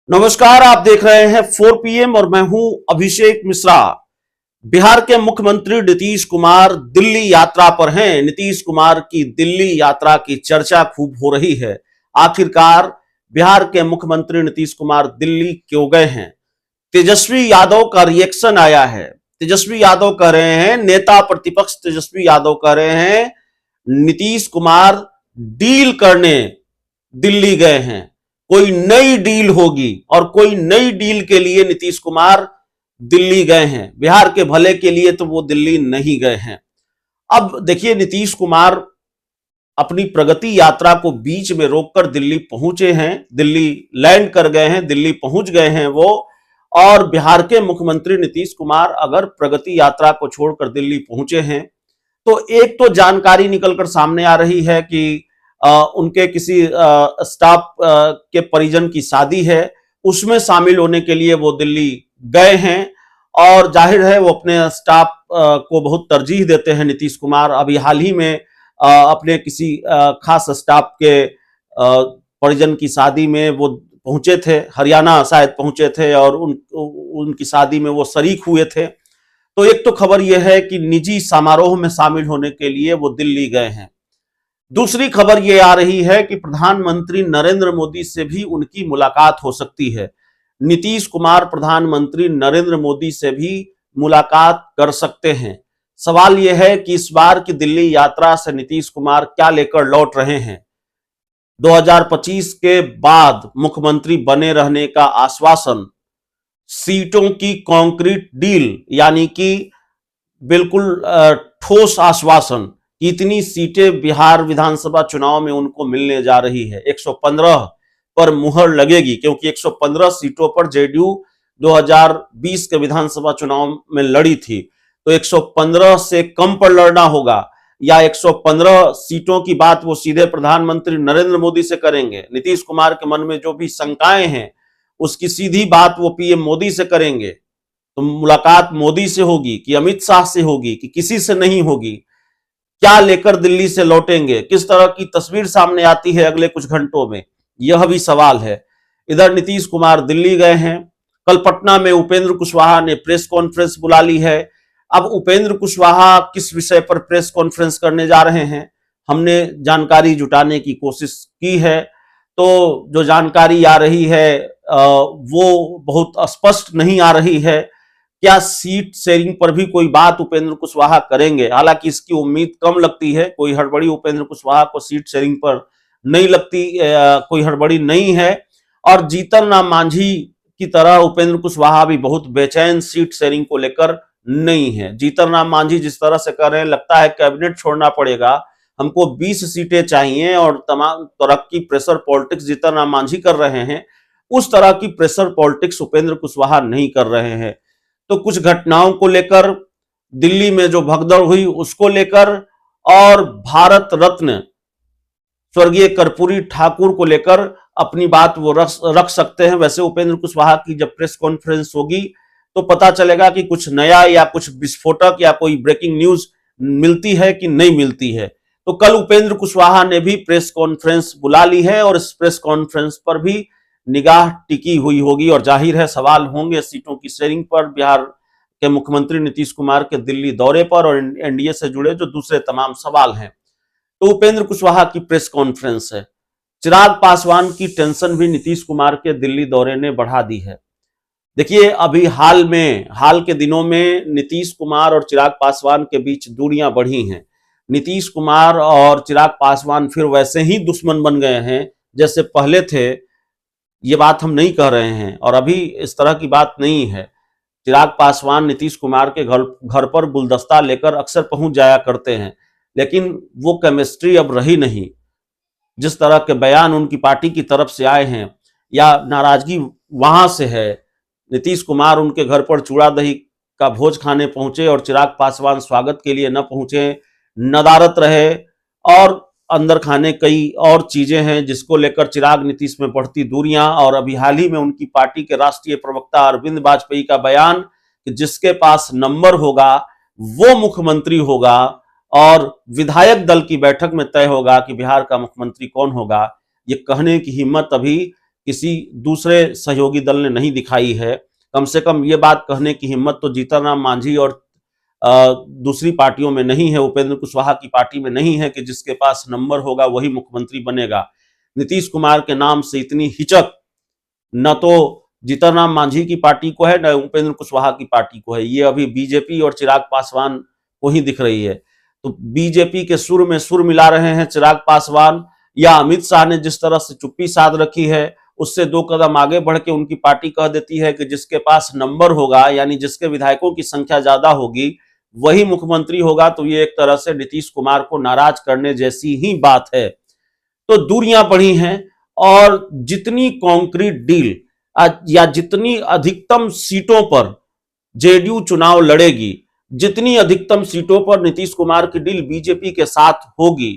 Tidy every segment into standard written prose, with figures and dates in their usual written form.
नमस्कार, आप देख रहे हैं 4 PM और मैं हूं अभिषेक मिश्रा। बिहार के मुख्यमंत्री नीतीश कुमार दिल्ली यात्रा पर हैं। नीतीश कुमार की दिल्ली यात्रा की चर्चा खूब हो रही है। आखिरकार बिहार के मुख्यमंत्री नीतीश कुमार दिल्ली क्यों गए हैं? तेजस्वी यादव का रिएक्शन आया है। तेजस्वी यादव कह रहे हैं, नेता प्रतिपक्ष तेजस्वी यादव कह रहे हैं, नीतीश कुमार डील करने दिल्ली गए हैं। कोई नई डील होगी और कोई नई डील के लिए नीतीश कुमार दिल्ली गए हैं। बिहार के भले के लिए तो वो दिल्ली नहीं गए हैं। अब देखिए, नीतीश कुमार अपनी प्रगति यात्रा को बीच में रोककर दिल्ली पहुंचे हैं, दिल्ली लैंड कर गए हैं, दिल्ली पहुंच गए हैं वो। और बिहार के मुख्यमंत्री नीतीश कुमार अगर प्रगति यात्रा को छोड़कर दिल्ली पहुंचे हैं तो एक तो जानकारी निकलकर सामने आ रही है कि उनके किसी स्टाफ के परिजन की शादी है, उसमें शामिल होने के लिए वो दिल्ली गए हैं। और जाहिर है वो अपने स्टाफ को बहुत तरजीह देते हैं नीतीश कुमार। अभी हाल ही में अपने किसी खास स्टाफ के परिजन की शादी में वो पहुंचे थे, हरियाणा शायद पहुंचे थे, और उनकी शादी में वो शरीक हुए थे। तो एक तो खबर यह है कि निजी समारोह में शामिल होने के लिए वो दिल्ली गए हैं। दूसरी खबर यह आ रही है कि प्रधानमंत्री नरेंद्र मोदी से भी उनकी मुलाकात हो सकती है। नीतीश कुमार प्रधानमंत्री नरेंद्र मोदी से भी मुलाकात कर सकते हैं। सवाल यह है कि इस बार की दिल्ली यात्रा से नीतीश कुमार क्या लेकर लौट रहे हैं? 2025 के बाद मुख्यमंत्री बने रहने का आश्वासन, सीटों की कॉन्क्रीट डील, यानी कि बिल्कुल ठोस आश्वासन, इतनी सीटें बिहार विधानसभा चुनाव में उनको मिलने जा रही है। 115 पर मुहर लगेगी, क्योंकि 115 सीटों पर जेडीयू 2020 के विधानसभा चुनाव में लड़ी थी। तो 115 से कम पर लड़ना होगा, या 115 सीटों की बात वो सीधे प्रधानमंत्री नरेंद्र मोदी से करेंगे। नीतीश कुमार के मन में जो भी शंकाएं हैं उसकी सीधी बात वो पीएम मोदी से करेंगे। तो मुलाकात मोदी से होगी कि अमित शाह से होगी कि किसी से नहीं होगी? क्या लेकर दिल्ली से लौटेंगे? किस तरह की तस्वीर सामने आती है अगले कुछ घंटों में, यह भी सवाल है। इधर नीतीश कुमार दिल्ली गए हैं। कल पटना में उपेंद्र कुशवाहा ने प्रेस कॉन्फ्रेंस बुला ली है। अब उपेंद्र कुशवाहा किस विषय पर प्रेस कॉन्फ्रेंस करने जा रहे हैं, हमने जानकारी जुटाने की कोशिश की है। तो जो जानकारी आ रही है वो बहुत स्पष्ट नहीं आ रही है। क्या सीट शेयरिंग पर भी कोई बात उपेंद्र कुशवाहा करेंगे? हालांकि इसकी उम्मीद कम लगती है। कोई हड़बड़ी उपेंद्र कुशवाहा को सीट शेयरिंग पर नहीं लगती, कोई हड़बड़ी नहीं है। और जीतन राम मांझी की तरह उपेंद्र कुशवाहा भी बहुत बेचैन सीट शेयरिंग को लेकर नहीं है। जीतन राम मांझी जिस तरह से कर रहे हैं, लगता है कैबिनेट छोड़ना पड़ेगा, हमको 20 सीटें चाहिए, और तमाम तरह की प्रेशर पॉलिटिक्स जीतन राम मांझी कर रहे हैं। उस तरह की प्रेशर पॉलिटिक्स उपेंद्र कुशवाहा नहीं कर रहे हैं। तो कुछ घटनाओं को लेकर, दिल्ली में जो भगदड़ हुई उसको लेकर, और भारत रत्न स्वर्गीय कर्पूरी ठाकुर को लेकर अपनी बात वो रख सकते हैं। वैसे उपेंद्र कुशवाहा की जब प्रेस कॉन्फ्रेंस होगी तो पता चलेगा कि कुछ नया या कुछ विस्फोटक या कोई ब्रेकिंग न्यूज मिलती है कि नहीं मिलती है। तो कल उपेंद्र कुशवाहा ने भी प्रेस कॉन्फ्रेंस बुला ली है, और इस प्रेस कॉन्फ्रेंस पर भी निगाह टिकी हुई होगी। और जाहिर है सवाल होंगे सीटों की शेयरिंग पर, बिहार के मुख्यमंत्री नीतीश कुमार के दिल्ली दौरे पर, और एनडीए से जुड़े जो दूसरे तमाम सवाल हैं। तो उपेंद्र कुशवाहा की प्रेस कॉन्फ्रेंस है। चिराग पासवान की टेंशन भी नीतीश कुमार के दिल्ली दौरे ने बढ़ा दी है। देखिए, अभी हाल के दिनों में नीतीश कुमार और चिराग पासवान के बीच दूरियां बढ़ी हैं। नीतीश कुमार और चिराग पासवान फिर वैसे ही दुश्मन बन गए हैं जैसे पहले थे। ये बात हम नहीं कह रहे हैं, और अभी इस तरह की बात नहीं है। चिराग पासवान नीतीश कुमार के घर पर गुलदस्ता लेकर अक्सर पहुंच जाया करते हैं, लेकिन वो केमिस्ट्री अब रही नहीं। जिस तरह के बयान उनकी पार्टी की तरफ से आए हैं, या नाराजगी वहां से है। नीतीश कुमार उनके घर पर चूड़ा दही का भोज खाने पहुंचे और चिराग पासवान स्वागत के लिए न पहुंचे, नदारत रहे, और अंदर खाने कई और चीजें हैं जिसको लेकर चिराग नीतीश में बढ़ती दूरियां। और अभी हाल ही में उनकी पार्टी के राष्ट्रीय प्रवक्ता अरविंद वाजपेयी का बयान कि जिसके पास नंबर होगा वो मुख्यमंत्री होगा, और विधायक दल की बैठक में तय होगा कि बिहार का मुख्यमंत्री कौन होगा। ये कहने की हिम्मत अभी किसी दूसरे सहयोगी दल ने नहीं दिखाई है। कम से कम ये बात कहने की हिम्मत तो जीतन राम मांझी और दूसरी पार्टियों में नहीं है, उपेंद्र कुशवाहा की पार्टी में नहीं है कि जिसके पास नंबर होगा वही मुख्यमंत्री बनेगा। नीतीश कुमार के नाम से इतनी हिचक न तो जीतन राम मांझी की पार्टी को है, न उपेंद्र कुशवाहा की पार्टी को है। ये अभी बीजेपी और चिराग पासवान को ही दिख रही है। तो बीजेपी के सुर में सुर मिला रहे हैं चिराग पासवान, या अमित शाह ने जिस तरह से चुप्पी साध रखी है उससे 2 कदम आगे बढ़ के उनकी पार्टी कह देती है कि जिसके पास नंबर होगा, यानी जिसके विधायकों की संख्या ज्यादा होगी, वही मुख्यमंत्री होगा। तो ये एक तरह से नीतीश कुमार को नाराज करने जैसी ही बात है। तो दूरियां बढ़ी हैं, और जितनी कॉन्क्रीट डील या जितनी अधिकतम सीटों पर जेडीयू चुनाव लड़ेगी, जितनी अधिकतम सीटों पर नीतीश कुमार की डील बीजेपी के साथ होगी,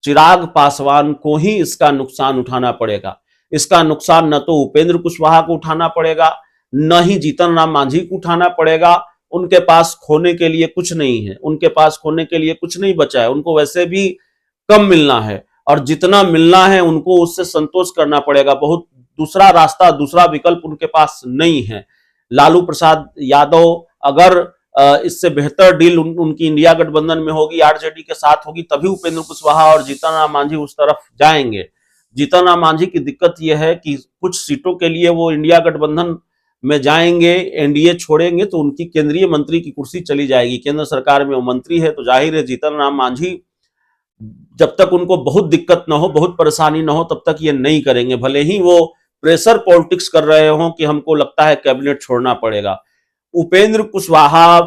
चिराग पासवान को ही इसका नुकसान उठाना पड़ेगा। इसका नुकसान न तो उपेंद्र कुशवाहा को उठाना पड़ेगा, न ही जीतन राम मांझी को उठाना पड़ेगा। उनके पास खोने के लिए कुछ नहीं है, उनके पास खोने के लिए कुछ नहीं बचा है। उनको वैसे भी कम मिलना है, और जितना मिलना है उनको उससे संतोष करना पड़ेगा। बहुत दूसरा रास्ता, दूसरा विकल्प उनके पास नहीं है। लालू प्रसाद यादव अगर इससे बेहतर डील उनकी इंडिया गठबंधन में होगी, आरजेडी के साथ होगी, तभी उपेंद्र कुशवाहा और जीतन राम मांझी उस तरफ जाएंगे। जीतन राम मांझी की दिक्कत यह है कि कुछ सीटों के लिए वो इंडिया गठबंधन में जाएंगे, एनडीए छोड़ेंगे तो उनकी केंद्रीय मंत्री की कुर्सी चली जाएगी। केंद्र सरकार में वो मंत्री है, तो जाहिर है जीतन राम मांझी जब तक उनको बहुत दिक्कत ना हो, बहुत परेशानी ना हो, तब तक ये नहीं करेंगे। भले ही वो प्रेशर पॉलिटिक्स कर रहे हो कि हमको लगता है कैबिनेट छोड़ना पड़ेगा। उपेंद्र कुशवाहा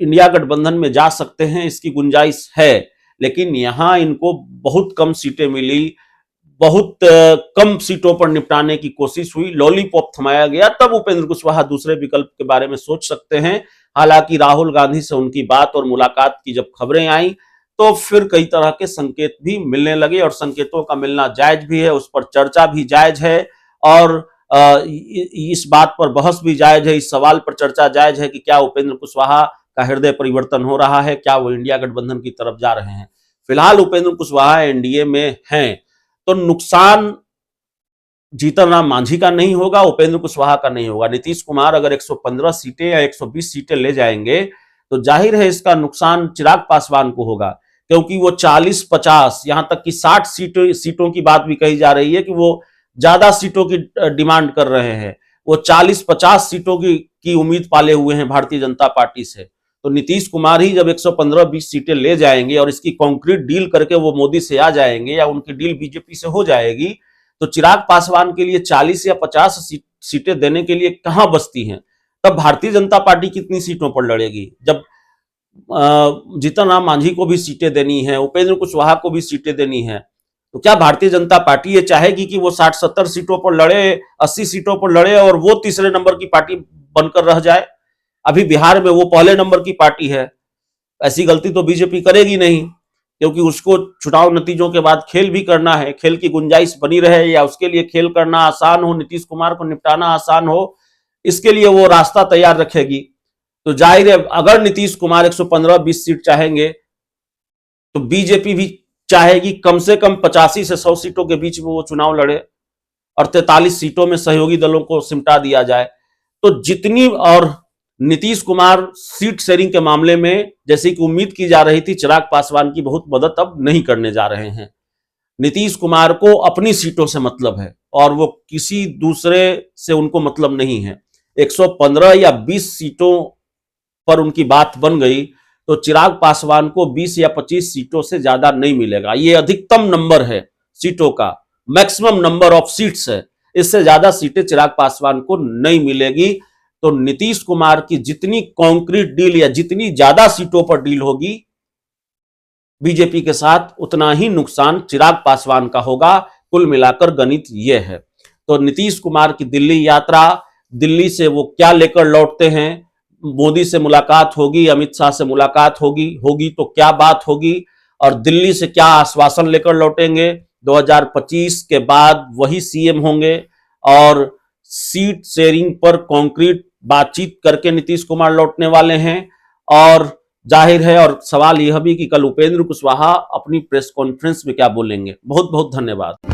इंडिया गठबंधन में जा सकते हैं, इसकी गुंजाइश है, लेकिन यहां इनको बहुत कम सीटें मिली, बहुत कम सीटों पर निपटाने की कोशिश हुई, लॉलीपॉप थमाया गया। तब उपेंद्र कुशवाहा दूसरे विकल्प के बारे में सोच सकते हैं। हालांकि राहुल गांधी से उनकी बात और मुलाकात की जब खबरें आई तो फिर कई तरह के संकेत भी मिलने लगे, और संकेतों का मिलना जायज भी है, उस पर चर्चा भी जायज है, और इस बात पर बहस भी जायज है, इस सवाल पर चर्चा जायज है कि क्या उपेंद्र कुशवाहा का हृदय परिवर्तन हो रहा है, क्या वो इंडिया गठबंधन की तरफ जा रहे हैं। फिलहाल उपेंद्र कुशवाहा एनडीए में हैं, तो नुकसान जीतन राम मांझी का नहीं होगा, उपेंद्र कुशवाहा का नहीं होगा। नीतीश कुमार अगर 115 सीटें या 120 सीटें ले जाएंगे तो जाहिर है इसका नुकसान चिराग पासवान को होगा, क्योंकि वो 40-50 यहां तक कि 60 सीटों की बात भी कही जा रही है कि वो ज्यादा सीटों की डिमांड कर रहे हैं। वो 40-50 सीटों की उम्मीद पाले हुए हैं भारतीय जनता पार्टी से। तो नीतीश कुमार ही जब 115-20 सीटें ले जाएंगे और इसकी कॉन्क्रीट डील करके वो मोदी से आ जाएंगे, या उनकी डील बीजेपी से हो जाएगी, तो चिराग पासवान के लिए 40 या 50 सीटें देने के लिए कहां बचती हैं। तब भारतीय जनता पार्टी कितनी सीटों पर लड़ेगी, जब जीतन राम मांझी को भी सीटें देनी है, उपेंद्र कुशवाहा को भी सीटें देनी है। तो क्या भारतीय जनता पार्टी ये चाहेगी कि वो 60-70 सीटों पर लड़े, 80 सीटों पर लड़े और वो तीसरे नंबर की पार्टी बनकर रह जाए? अभी बिहार में वो पहले नंबर की पार्टी है। ऐसी गलती तो बीजेपी करेगी नहीं, क्योंकि उसको चुनाव नतीजों के बाद खेल भी करना है। खेल की गुंजाइश बनी रहे, या उसके लिए खेल करना आसान हो, नीतीश कुमार को निपटाना आसान हो, इसके लिए वो रास्ता तैयार रखेगी। तो जाहिर है अगर नीतीश कुमार 115-20 सीट चाहेंगे तो बीजेपी भी चाहेगी कम से कम 85 से 100 सीटों के बीच में वो चुनाव लड़े, और 43 सीटों में सहयोगी दलों को सिमटा दिया जाए। तो जितनी, और नीतीश कुमार सीट शेयरिंग के मामले में जैसे कि उम्मीद की जा रही थी, चिराग पासवान की बहुत मदद अब नहीं करने जा रहे हैं। नीतीश कुमार को अपनी सीटों से मतलब है, और वो किसी दूसरे से उनको मतलब नहीं है। 115 या 20 सीटों पर उनकी बात बन गई तो चिराग पासवान को 20 या 25 सीटों से ज्यादा नहीं मिलेगा। ये अधिकतम नंबर है सीटों का, मैक्सिमम नंबर ऑफ सीट्स है, इससे ज्यादा सीटें चिराग पासवान को नहीं मिलेगी। तो नीतीश कुमार की जितनी कॉन्क्रीट डील या जितनी ज्यादा सीटों पर डील होगी बीजेपी के साथ, उतना ही नुकसान चिराग पासवान का होगा। कुल मिलाकर गणित यह है। तो नीतीश कुमार की दिल्ली यात्रा, दिल्ली से वो क्या लेकर लौटते हैं, मोदी से मुलाकात होगी, अमित शाह से मुलाकात होगी तो क्या बात होगी, और दिल्ली से क्या आश्वासन लेकर लौटेंगे। 2025 के बाद वही सीएम होंगे, और सीट शेयरिंग पर कॉन्क्रीट बातचीत करके नीतीश कुमार लौटने वाले हैं। और जाहिर है, और सवाल यह भी कि कल उपेंद्र कुशवाहा अपनी प्रेस कॉन्फ्रेंस में क्या बोलेंगे। बहुत बहुत धन्यवाद।